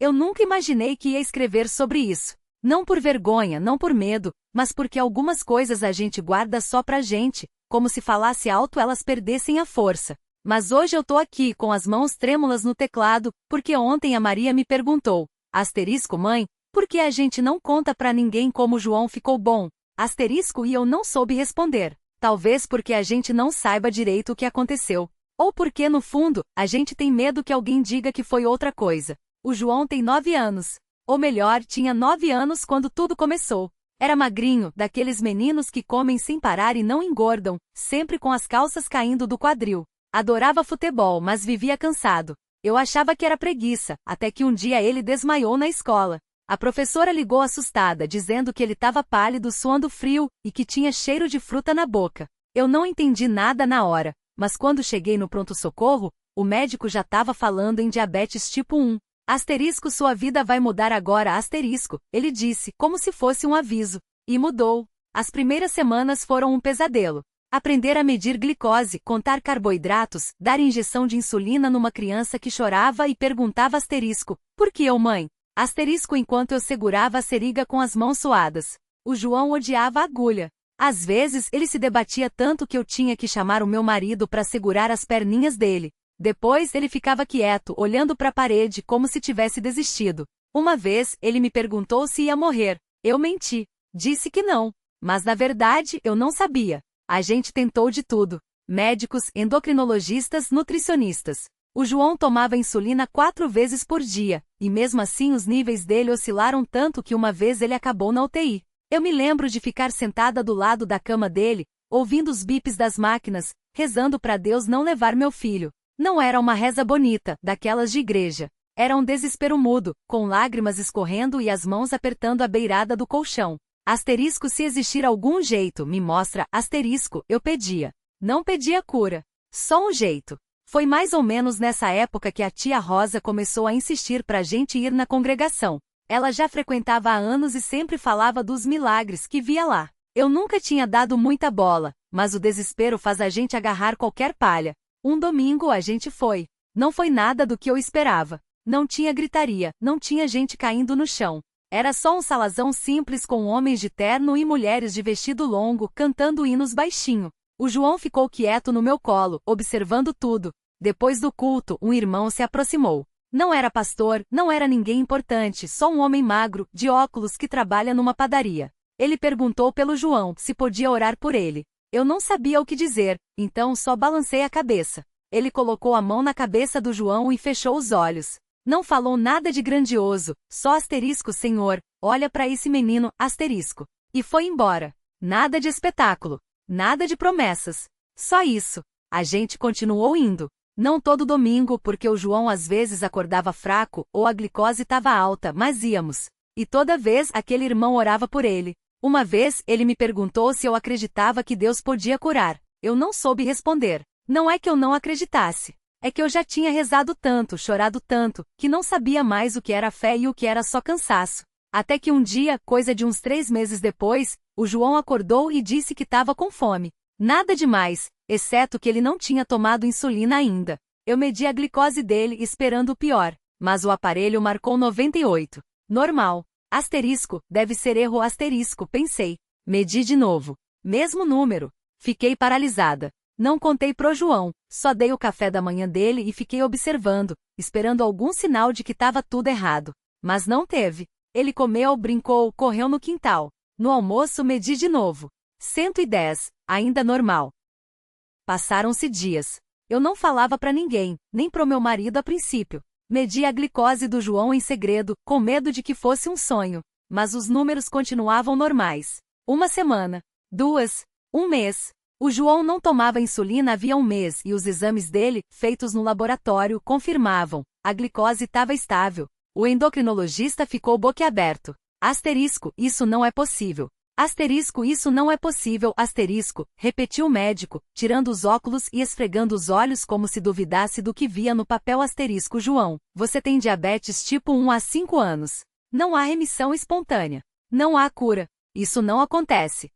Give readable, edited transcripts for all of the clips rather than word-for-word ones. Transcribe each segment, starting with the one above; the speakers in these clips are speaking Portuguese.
Eu nunca imaginei que ia escrever sobre isso. Não por vergonha, não por medo, mas porque algumas coisas a gente guarda só pra gente, como se falasse alto elas perdessem a força. Mas hoje eu tô aqui com as mãos trêmulas no teclado, porque ontem a Maria me perguntou, mãe, por que a gente não conta pra ninguém como o João ficou bom? E eu não soube responder. Talvez porque a gente não saiba direito o que aconteceu. Ou porque, no fundo, a gente tem medo que alguém diga que foi outra coisa. O João tem 9 anos. Ou melhor, tinha 9 anos quando tudo começou. Era magrinho, daqueles meninos que comem sem parar e não engordam, sempre com as calças caindo do quadril. Adorava futebol, mas vivia cansado. Eu achava que era preguiça, até que um dia ele desmaiou na escola. A professora ligou assustada, dizendo que ele estava pálido, suando frio, e que tinha cheiro de fruta na boca. Eu não entendi nada na hora, mas quando cheguei no pronto-socorro, o médico já estava falando em diabetes tipo 1. Sua vida vai mudar agora, ele disse, como se fosse um aviso. E mudou. As primeiras semanas foram um pesadelo. Aprender a medir glicose, contar carboidratos, dar injeção de insulina numa criança que chorava e perguntava por que eu, mãe? Enquanto eu segurava a seringa com as mãos suadas. O João odiava a agulha. Às vezes ele se debatia tanto que eu tinha que chamar o meu marido para segurar as perninhas dele. Depois ele ficava quieto, olhando para a parede como se tivesse desistido. Uma vez, ele me perguntou se ia morrer. Eu menti. Disse que não. Mas na verdade, eu não sabia. A gente tentou de tudo. Médicos, endocrinologistas, nutricionistas. O João tomava insulina 4 vezes por dia, e mesmo assim os níveis dele oscilaram tanto que uma vez ele acabou na UTI. Eu me lembro de ficar sentada do lado da cama dele, ouvindo os bips das máquinas, rezando para Deus não levar meu filho. Não era uma reza bonita, daquelas de igreja. Era um desespero mudo, com lágrimas escorrendo e as mãos apertando a beirada do colchão. Se existir algum jeito, me mostra, eu pedia. Não pedia cura. Só um jeito. Foi mais ou menos nessa época que a tia Rosa começou a insistir pra gente ir na congregação. Ela já frequentava há anos e sempre falava dos milagres que via lá. Eu nunca tinha dado muita bola, mas o desespero faz a gente agarrar qualquer palha. Um domingo a gente foi. Não foi nada do que eu esperava. Não tinha gritaria, não tinha gente caindo no chão. Era só um salãozão simples com homens de terno e mulheres de vestido longo cantando hinos baixinho. O João ficou quieto no meu colo, observando tudo. Depois do culto, um irmão se aproximou. Não era pastor, não era ninguém importante, só um homem magro, de óculos que trabalha numa padaria. Ele perguntou pelo João, se podia orar por ele. Eu não sabia o que dizer, então só balancei a cabeça. Ele colocou a mão na cabeça do João e fechou os olhos. Não falou nada de grandioso, só Senhor, olha para esse menino, E foi embora. Nada de espetáculo. Nada de promessas. Só isso. A gente continuou indo. Não todo domingo porque o João às vezes acordava fraco ou a glicose estava alta, mas íamos. E toda vez aquele irmão orava por ele. Uma vez ele me perguntou se eu acreditava que Deus podia curar. Eu não soube responder. Não é que eu não acreditasse. É que eu já tinha rezado tanto, chorado tanto, que não sabia mais o que era fé e o que era só cansaço. Até que um dia, coisa de uns 3 meses depois, o João acordou e disse que estava com fome. Nada demais, exceto que ele não tinha tomado insulina ainda. Eu medi a glicose dele esperando o pior, mas o aparelho marcou 98. Normal. Deve ser erro pensei. Medi de novo. Mesmo número. Fiquei paralisada. Não contei pro João, só dei o café da manhã dele e fiquei observando, esperando algum sinal de que estava tudo errado. Mas não teve. Ele comeu, brincou, correu no quintal. No almoço medi de novo. 110, ainda normal. Passaram-se dias. Eu não falava pra ninguém, nem pro meu marido a princípio. Medi a glicose do João em segredo, com medo de que fosse um sonho. Mas os números continuavam normais. 1 semana. 2. 1 mês. O João não tomava insulina havia 1 mês e os exames dele, feitos no laboratório, confirmavam. A glicose estava estável. O endocrinologista ficou boquiaberto. Isso não é possível. Isso não é possível. Repetiu o médico, tirando os óculos e esfregando os olhos como se duvidasse do que via no papel. João, você tem diabetes tipo 1 há 5 anos. Não há remissão espontânea. Não há cura. Isso não acontece.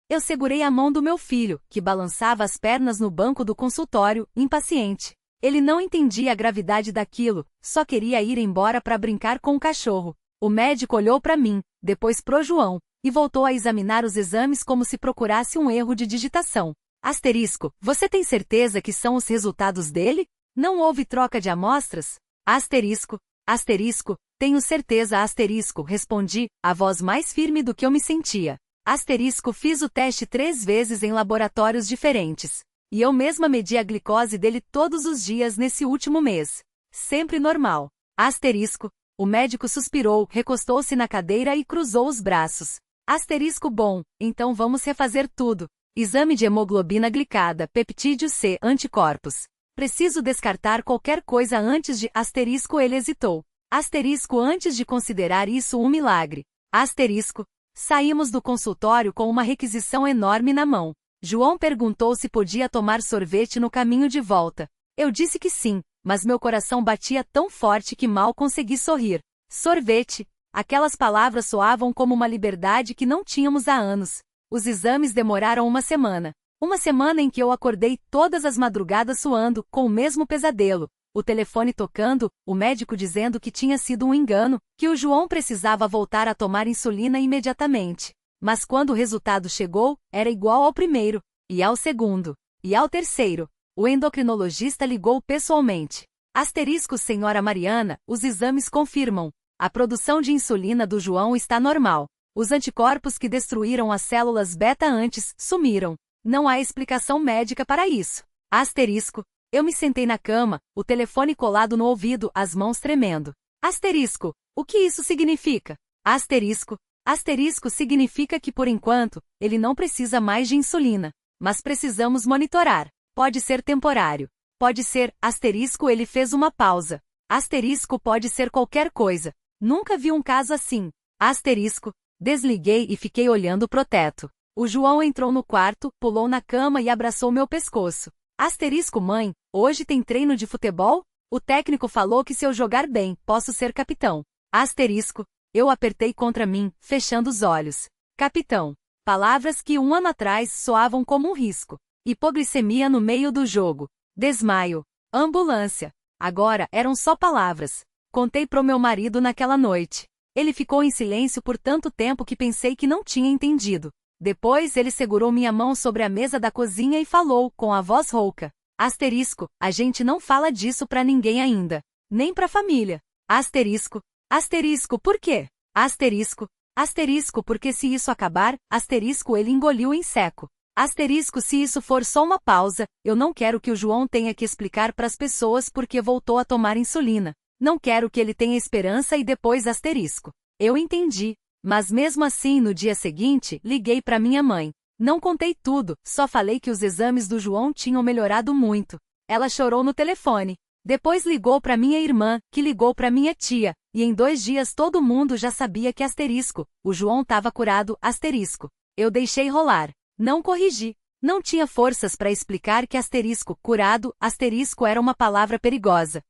Eu segurei a mão do meu filho, que balançava as pernas no banco do consultório, impaciente. Ele não entendia a gravidade daquilo, só queria ir embora para brincar com o cachorro. O médico olhou para mim, depois pro João, e voltou a examinar os exames como se procurasse um erro de digitação. Asterisco, você tem certeza que são os resultados dele? Não houve troca de amostras? Asterisco, asterisco, tenho certeza asterisco, respondi, a voz mais firme do que eu me sentia. Asterisco, fiz o teste 3 vezes em laboratórios diferentes. E eu mesma medi a glicose dele todos os dias nesse último mês. Sempre normal. Asterisco, o médico suspirou, recostou-se na cadeira e cruzou os braços. Asterisco, bom, então vamos refazer tudo. Exame de hemoglobina glicada, peptídeo C, anticorpos. Preciso descartar qualquer coisa antes de... Asterisco, ele hesitou. Asterisco, antes de considerar isso um milagre. Asterisco. Saímos do consultório com uma requisição enorme na mão. João perguntou se podia tomar sorvete no caminho de volta. Eu disse que sim, mas meu coração batia tão forte que mal consegui sorrir. Sorvete. Aquelas palavras soavam como uma liberdade que não tínhamos há anos. Os exames demoraram uma semana. Uma semana em que eu acordei todas as madrugadas suando, com o mesmo pesadelo. O telefone tocando, o médico dizendo que tinha sido um engano, que o João precisava voltar a tomar insulina imediatamente. Mas quando o resultado chegou, era igual ao primeiro, e ao segundo, e ao terceiro. O endocrinologista ligou pessoalmente. Asterisco, senhora Mariana, os exames confirmam. A produção de insulina do João está normal. Os anticorpos que destruíram as células beta antes sumiram. Não há explicação médica para isso. Asterisco. Eu me sentei na cama, o telefone colado no ouvido, as mãos tremendo. Asterisco. O que isso significa? Asterisco. Asterisco significa que por enquanto, ele não precisa mais de insulina. Mas precisamos monitorar. Pode ser temporário. Pode ser, asterisco, ele fez uma pausa. Asterisco, pode ser qualquer coisa. Nunca vi um caso assim. Asterisco. Desliguei e fiquei olhando pro teto. O João entrou no quarto, pulou na cama e abraçou meu pescoço. Asterisco, mãe, hoje tem treino de futebol? O técnico falou que se eu jogar bem, posso ser capitão. Asterisco. Eu apertei contra mim, fechando os olhos. Capitão. Palavras que um ano atrás soavam como um risco. Hipoglicemia no meio do jogo. Desmaio. Ambulância. Agora eram só palavras. Contei pro meu marido naquela noite. Ele ficou em silêncio por tanto tempo que pensei que não tinha entendido. Depois ele segurou minha mão sobre a mesa da cozinha e falou, com a voz rouca. Asterisco, a gente não fala disso pra ninguém ainda. Nem pra família. Asterisco. Asterisco, por quê? Asterisco. Asterisco, porque se isso acabar, asterisco, ele engoliu em seco. Asterisco, se isso for só uma pausa, eu não quero que o João tenha que explicar pras pessoas porque voltou a tomar insulina. Não quero que ele tenha esperança e depois asterisco. Eu entendi. Mas mesmo assim, no dia seguinte, liguei para minha mãe. Não contei tudo, só falei que os exames do João tinham melhorado muito. Ela chorou no telefone. Depois ligou para minha irmã, que ligou para minha tia, e em 2 dias todo mundo já sabia que asterisco, o João estava curado, asterisco. Eu deixei rolar. Não corrigi. Não tinha forças para explicar que asterisco, curado, asterisco era uma palavra perigosa.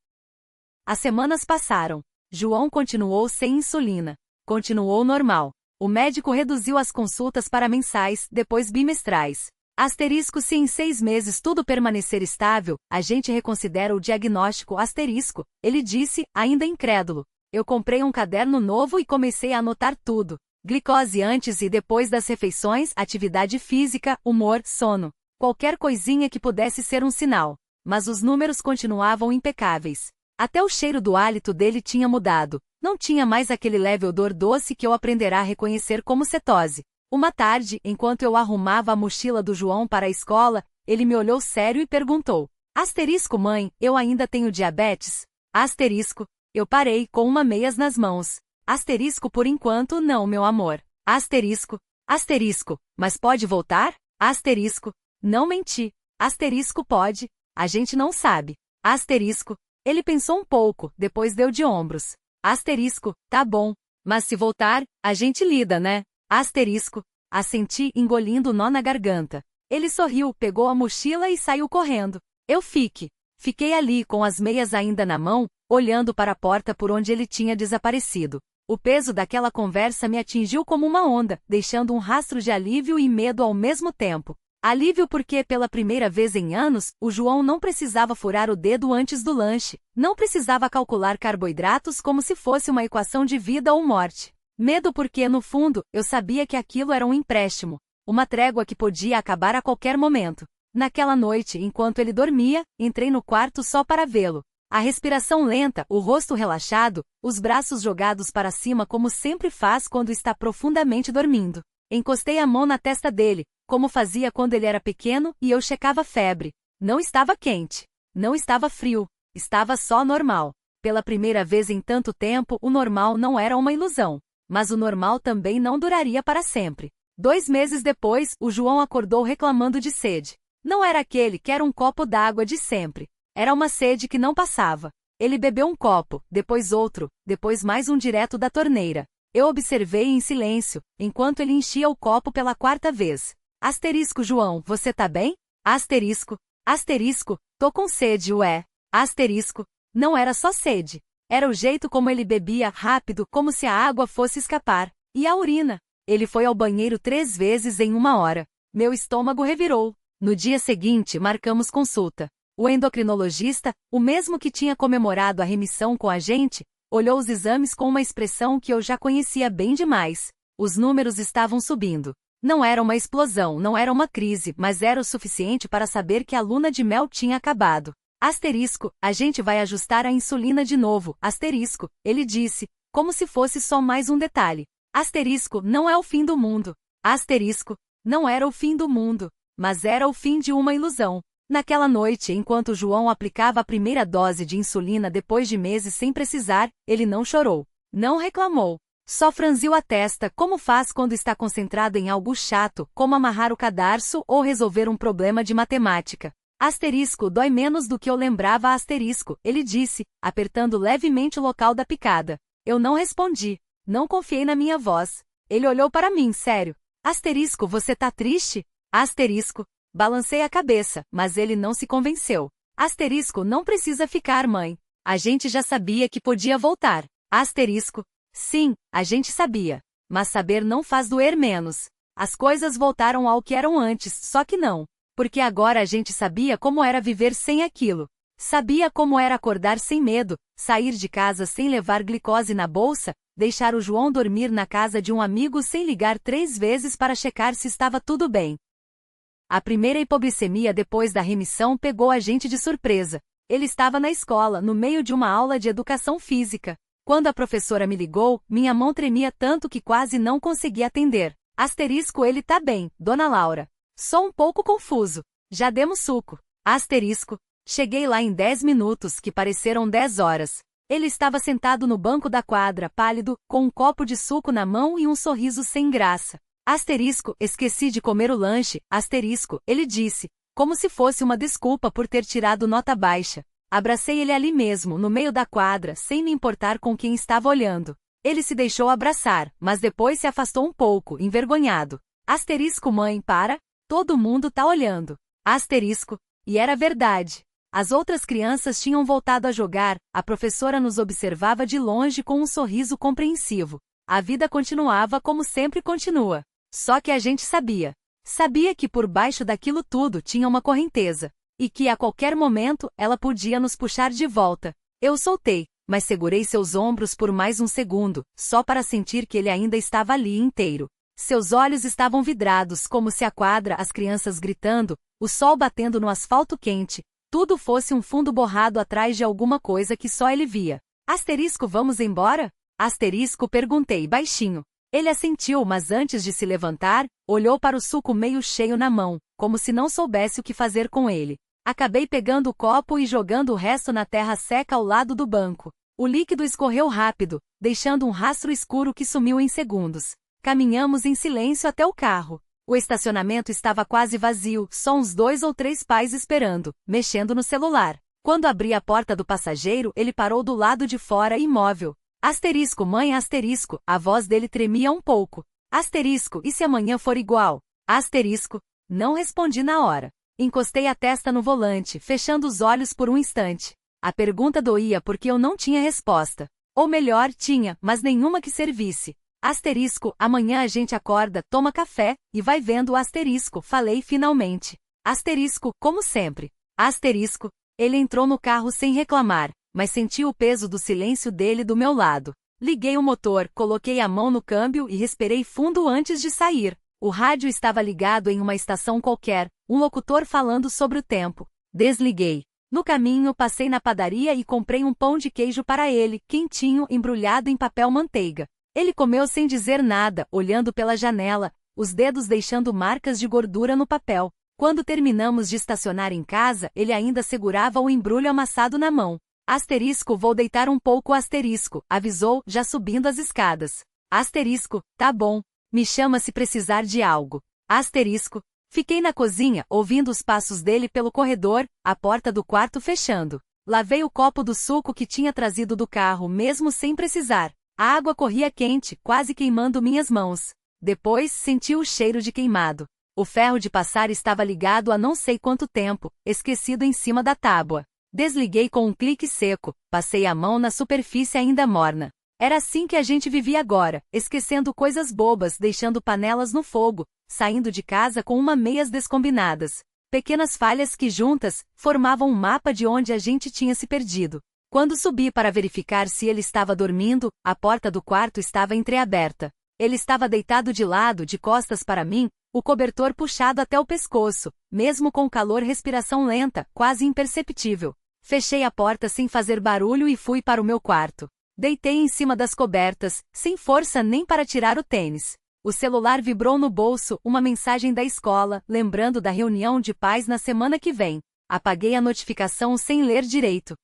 As semanas passaram. João continuou sem insulina. Continuou normal. O médico reduziu as consultas para mensais, depois bimestrais. Asterisco, se em 6 meses tudo permanecer estável, a gente reconsidera o diagnóstico, asterisco, ele disse, ainda incrédulo. Eu comprei um caderno novo e comecei a anotar tudo. Glicose antes e depois das refeições, atividade física, humor, sono. Qualquer coisinha que pudesse ser um sinal. Mas os números continuavam impecáveis. Até o cheiro do hálito dele tinha mudado. Não tinha mais aquele leve odor doce que eu aprenderá a reconhecer como cetose. Uma tarde, enquanto eu arrumava a mochila do João para a escola, ele me olhou sério e perguntou. Asterisco, mãe, eu ainda tenho diabetes? Asterisco. Eu parei com uma meias nas mãos. Asterisco, por enquanto não, meu amor. Asterisco. Asterisco. Mas pode voltar? Asterisco. Não menti. Asterisco, pode. A gente não sabe. Asterisco. Ele pensou um pouco, depois deu de ombros. Asterisco, tá bom. Mas se voltar, a gente lida, né? Asterisco. Assenti, engolindo o nó na garganta. Ele sorriu, pegou a mochila e saiu correndo. Eu fiquei ali com as meias ainda na mão, olhando para a porta por onde ele tinha desaparecido. O peso daquela conversa me atingiu como uma onda, deixando um rastro de alívio e medo ao mesmo tempo. Alívio porque, pela primeira vez em anos, o João não precisava furar o dedo antes do lanche, não precisava calcular carboidratos como se fosse uma equação de vida ou morte. Medo porque, no fundo, eu sabia que aquilo era um empréstimo, uma trégua que podia acabar a qualquer momento. Naquela noite, enquanto ele dormia, entrei no quarto só para vê-lo. A respiração lenta, o rosto relaxado, os braços jogados para cima como sempre faz quando está profundamente dormindo. Encostei a mão na testa dele, como fazia quando ele era pequeno, e eu checava a febre. Não estava quente. Não estava frio. Estava só normal. Pela primeira vez em tanto tempo, o normal não era uma ilusão. Mas o normal também não duraria para sempre. 2 meses depois, o João acordou reclamando de sede. Não era aquele que era um copo d'água de sempre. Era uma sede que não passava. Ele bebeu um copo, depois outro, depois mais um direto da torneira. Eu observei em silêncio, enquanto ele enchia o copo pela 4ª vez. Asterisco João, você tá bem? Asterisco. Asterisco, tô com sede, ué. Asterisco. Não era só sede. Era o jeito como ele bebia, rápido, como se a água fosse escapar. E a urina? Ele foi ao banheiro 3 vezes em 1 hora. Meu estômago revirou. No dia seguinte, marcamos consulta. O endocrinologista, o mesmo que tinha comemorado a remissão com a gente, olhou os exames com uma expressão que eu já conhecia bem demais. Os números estavam subindo. Não era uma explosão, não era uma crise, mas era o suficiente para saber que a luna de mel tinha acabado. Asterisco, a gente vai ajustar a insulina de novo. Asterisco, ele disse, como se fosse só mais um detalhe. Asterisco, não é o fim do mundo. Asterisco, não era o fim do mundo, mas era o fim de uma ilusão. Naquela noite, enquanto João aplicava a primeira dose de insulina depois de meses sem precisar, ele não chorou. Não reclamou. Só franziu a testa como faz quando está concentrado em algo chato, como amarrar o cadarço ou resolver um problema de matemática. Asterisco, dói menos do que eu lembrava. Asterisco, ele disse, apertando levemente o local da picada. Eu não respondi. Não confiei na minha voz. Ele olhou para mim, sério. Asterisco, você tá triste? Asterisco. Balancei a cabeça, mas ele não se convenceu. Asterisco, não precisa ficar, mãe. A gente já sabia que podia voltar. Asterisco. Sim, a gente sabia. Mas saber não faz doer menos. As coisas voltaram ao que eram antes, só que não. Porque agora a gente sabia como era viver sem aquilo. Sabia como era acordar sem medo, sair de casa sem levar glicose na bolsa, deixar o João dormir na casa de um amigo sem ligar 3 vezes para checar se estava tudo bem. A primeira hipoglicemia depois da remissão pegou a gente de surpresa. Ele estava na escola, no meio de uma aula de educação física. Quando a professora me ligou, minha mão tremia tanto que quase não consegui atender. Asterisco, ele tá bem, dona Laura. Só um pouco confuso. Já demos suco. Asterisco. Cheguei lá em 10 minutos, que pareceram 10 horas. Ele estava sentado no banco da quadra, pálido, com um copo de suco na mão e um sorriso sem graça. Asterisco, esqueci de comer o lanche. Asterisco, ele disse, como se fosse uma desculpa por ter tirado nota baixa. Abracei ele ali mesmo, no meio da quadra, sem me importar com quem estava olhando. Ele se deixou abraçar, mas depois se afastou um pouco, envergonhado. Asterisco, mãe, para. Todo mundo tá olhando. Asterisco. E era verdade. As outras crianças tinham voltado a jogar, a professora nos observava de longe com um sorriso compreensivo. A vida continuava como sempre continua. Só que a gente sabia. Sabia que por baixo daquilo tudo tinha uma correnteza. E que a qualquer momento ela podia nos puxar de volta. Eu soltei, mas segurei seus ombros por mais um segundo, só para sentir que ele ainda estava ali inteiro. Seus olhos estavam vidrados como se a quadra, as crianças gritando, o sol batendo no asfalto quente, tudo fosse um fundo borrado atrás de alguma coisa que só ele via. Asterisco, vamos embora? Asterisco, perguntei baixinho. Ele assentiu, mas antes de se levantar, olhou para o suco meio cheio na mão, como se não soubesse o que fazer com ele. Acabei pegando o copo e jogando o resto na terra seca ao lado do banco. O líquido escorreu rápido, deixando um rastro escuro que sumiu em segundos. Caminhamos em silêncio até o carro. O estacionamento estava quase vazio, só uns 2 ou 3 pais esperando, mexendo no celular. Quando abri a porta do passageiro, ele parou do lado de fora imóvel. Asterisco, mãe, asterisco, a voz dele tremia um pouco. Asterisco, e se amanhã for igual? Asterisco, não respondi na hora. Encostei a testa no volante, fechando os olhos por um instante. A pergunta doía porque eu não tinha resposta. Ou melhor, tinha, mas nenhuma que servisse. Asterisco, amanhã a gente acorda, toma café, e vai vendo o asterisco, falei finalmente. Asterisco, como sempre. Asterisco, ele entrou no carro sem reclamar, mas senti o peso do silêncio dele do meu lado. Liguei o motor, coloquei a mão no câmbio e respirei fundo antes de sair. O rádio estava ligado em uma estação qualquer, um locutor falando sobre o tempo. Desliguei. No caminho, passei na padaria e comprei um pão de queijo para ele, quentinho, embrulhado em papel manteiga. Ele comeu sem dizer nada, olhando pela janela, os dedos deixando marcas de gordura no papel. Quando terminamos de estacionar em casa, ele ainda segurava o embrulho amassado na mão. Asterisco, vou deitar um pouco, asterisco, avisou, já subindo as escadas. Asterisco, tá bom. Me chama se precisar de algo. Asterisco. Fiquei na cozinha, ouvindo os passos dele pelo corredor, a porta do quarto fechando. Lavei o copo do suco que tinha trazido do carro, mesmo sem precisar. A água corria quente, quase queimando minhas mãos. Depois, senti o cheiro de queimado. O ferro de passar estava ligado há não sei quanto tempo, esquecido em cima da tábua. Desliguei com um clique seco, passei a mão na superfície ainda morna. Era assim que a gente vivia agora, esquecendo coisas bobas, deixando panelas no fogo, saindo de casa com uma meias descombinadas. Pequenas falhas que juntas, formavam um mapa de onde a gente tinha se perdido. Quando subi para verificar se ele estava dormindo, a porta do quarto estava entreaberta. Ele estava deitado de lado, de costas para mim, o cobertor puxado até o pescoço, mesmo com calor, respiração lenta, quase imperceptível. Fechei a porta sem fazer barulho e fui para o meu quarto. Deitei em cima das cobertas, sem força nem para tirar o tênis. O celular vibrou no bolso, uma mensagem da escola, lembrando da reunião de pais na semana que vem. Apaguei a notificação sem ler direito.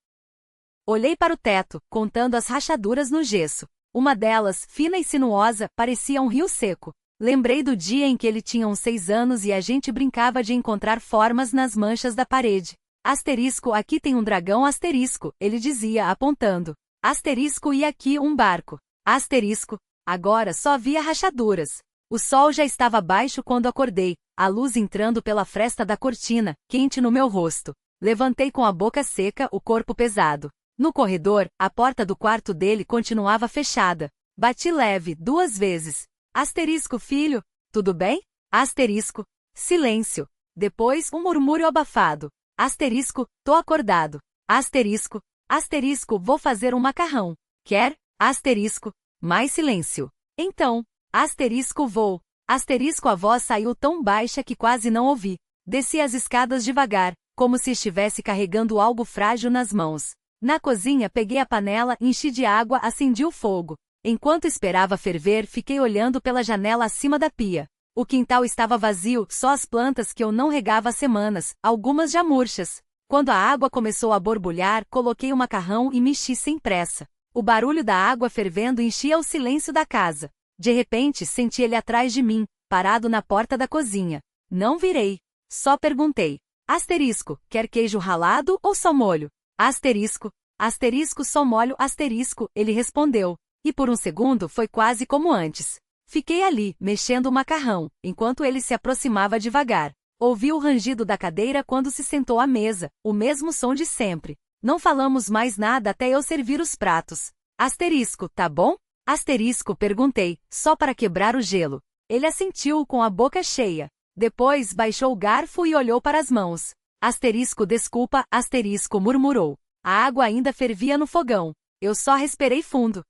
Olhei para o teto, contando as rachaduras no gesso. Uma delas, fina e sinuosa, parecia um rio seco. Lembrei do dia em que ele tinha uns 6 anos e a gente brincava de encontrar formas nas manchas da parede. Asterisco, aqui tem um dragão, asterisco, ele dizia apontando. Asterisco, e aqui um barco. Asterisco, agora só via rachaduras. O sol já estava baixo quando acordei, a luz entrando pela fresta da cortina, quente no meu rosto. Levantei com a boca seca, o corpo pesado. No corredor, a porta do quarto dele continuava fechada. Bati leve, 2 vezes. Asterisco, filho, tudo bem? Asterisco, silêncio. Depois, um murmúrio abafado. Asterisco, tô acordado. Asterisco, asterisco, vou fazer um macarrão. Quer? Asterisco, mais silêncio. Então, asterisco, vou. Asterisco, a voz saiu tão baixa que quase não ouvi. Desci as escadas devagar, como se estivesse carregando algo frágil nas mãos. Na cozinha peguei a panela, enchi de água, acendi o fogo. Enquanto esperava ferver, fiquei olhando pela janela acima da pia. O quintal estava vazio, só as plantas que eu não regava há semanas, algumas já murchas. Quando a água começou a borbulhar, coloquei o macarrão e mexi sem pressa. O barulho da água fervendo enchia o silêncio da casa. De repente, senti ele atrás de mim, parado na porta da cozinha. Não virei. Só perguntei. Asterisco, quer queijo ralado ou só molho? Asterisco, asterisco, só molho, asterisco, ele respondeu. E por um segundo foi quase como antes. Fiquei ali, mexendo o macarrão, enquanto ele se aproximava devagar. Ouvi o rangido da cadeira quando se sentou à mesa, o mesmo som de sempre. Não falamos mais nada até eu servir os pratos. Asterisco, tá bom? Asterisco, perguntei, só para quebrar o gelo. Ele assentiu com a boca cheia. Depois baixou o garfo e olhou para as mãos. Asterisco, desculpa, asterisco, murmurou. A água ainda fervia no fogão. Eu só respirei fundo.